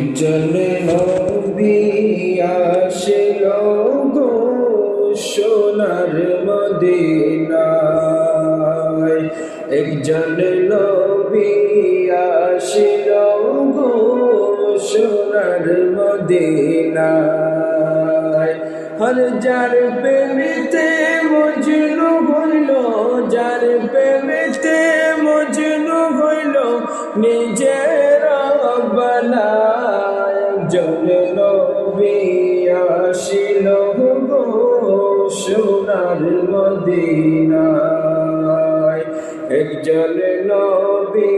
একজন নবী আসলো গো সোনার মদিনায়, একজন নবী আসলো গো সোনার মদিনায়। হর যার প্রেমেতে মজনু হইল, যার প্রেমেতে মজনু হইল, নিজের বানায়। একজন নবী আসিল গো সোনার মদিনায়, একজন নবী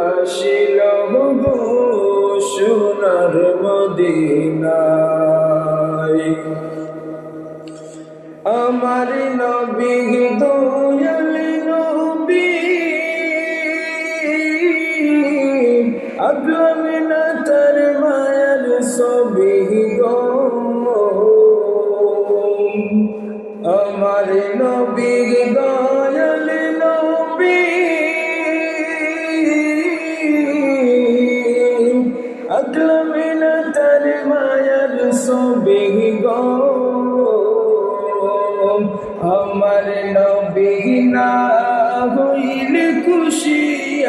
আসিল গো সোনার মদিনায়। আমার নবী দয়াল নবী, আগমনা তার মায়ার ছবি গো। আমার নবী দয়াল নবী, আগমনা তার মায়ার ছবি গো। আমার নবী না হইলে খুশি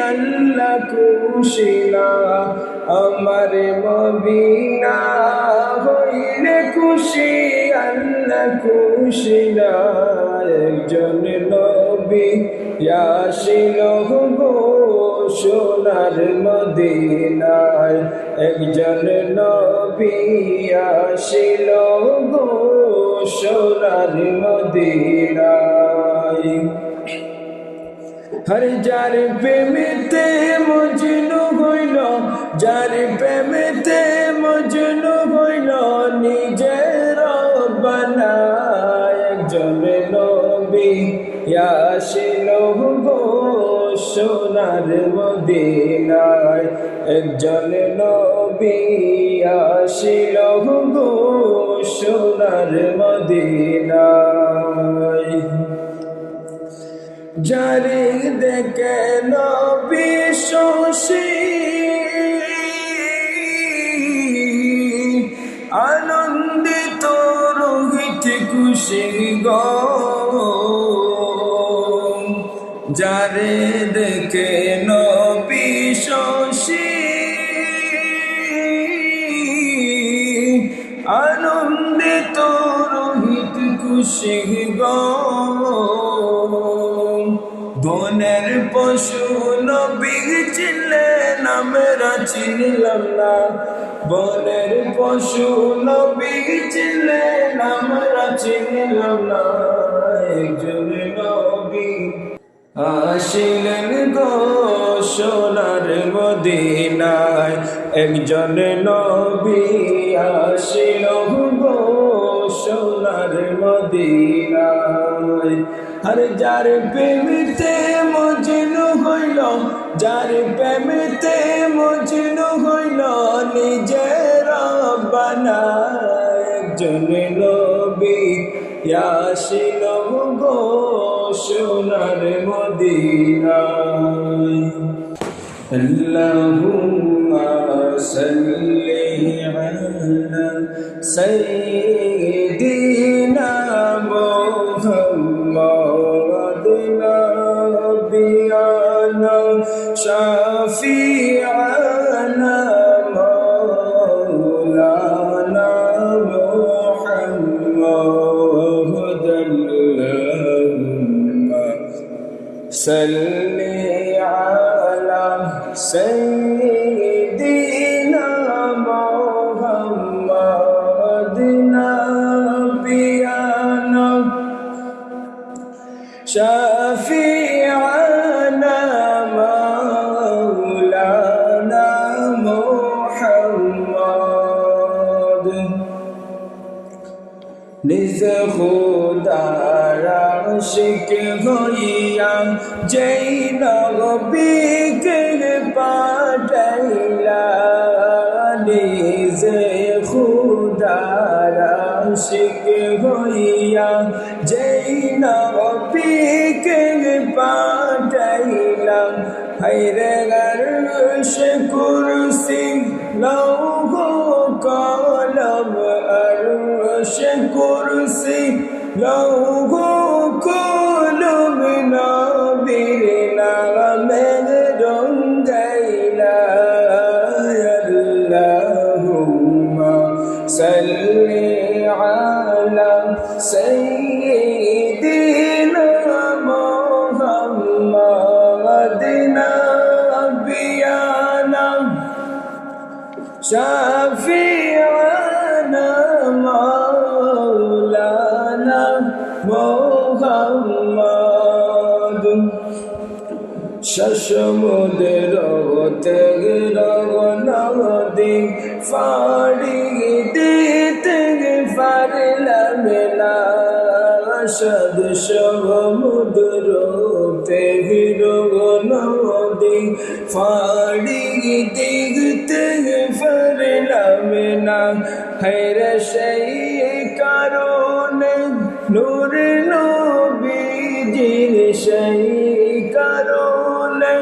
আল্লাহ খুশি না, আমার নবী না হইলে খুশি আল্লাহ খুশি না। একজন নবী আসিল গো সোনার মদিনায়, একজন নবী আসিল গো সোনার মদিনায়। হর যার প্রেমেতে মজনু হইল, যার প্রেমেতে মজনু হইল, নিজের বানায়। একজন নবী আসিল গো সোনার মদিনায়, একজন নবী আসিল গো সোনার মদিনায়। যারে দেখে নবী শশী আনন্দিত রোহিত খুশি গো। যারে দেখে নবী শশী আনন্দিত রোহিত খুশি গো। বনের পশু নবী চিনলেন আমরা চিনলাম না, বনের পশু নবী চিনলেন আমরা চিনলাম না। একজন নবী আসিলেন গো সোনার মদিনায়, একজন নবী আসিল গো সোনার মদিনায়। আর যার প্রেমেতে মজনু হইল, যার প্রেমেতে মজনু হইল, নিজের বানায়। একজন নবী আসিল গো সোনার মদিনায়। আল্লাহুম্মা সাল্লি আলা সাইয়্যিদিনা মুহাম্মাদ নাবিয়ানা শাফিআনা মাওলানা মুহাম্মাদ। আল্লাহুম্মা সাল্লি আলা সাইয়্যিদিনা মুহাম্মাদ নাবিয়ানা শাফিআনা মাওলানা মুহাম্মাদ। নিজ খুদার আশিক হইয়া যেই নবীকে পাঠাইলা, নিজে খুদার আশিক হইয়া যেই নবীকে পাঠাইলা, হায়রে আরশ কুরসি লৌহ কলম আরশ কুরসি লৌহ কলম নবীর নামে রঙ্গাইলা আল্লাহুম্মা সাল্লি আলা সাইয়্যিদিনা মুহাম্মাদিন নবিয়ানা শাফিআনা মাওলানা মুহাম্মাদ শশমুদের নদী ফাড়ি দিতে পারলাম না সদ সমুদ্র তেহির নদী ফাড়ি দিতে পারলাম না হেরে সেই কারণে নূর নবীজির সেই কারণে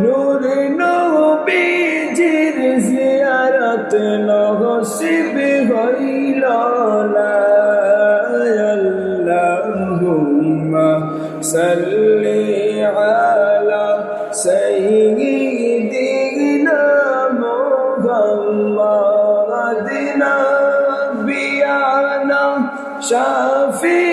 নূর নবীজির জিয়ারত নসিব হইল না আল্লাহুম্মা সাল্লি আলা সাইয়্যিদিনা মুহাম্মাদিন নবিয়ানা শাফি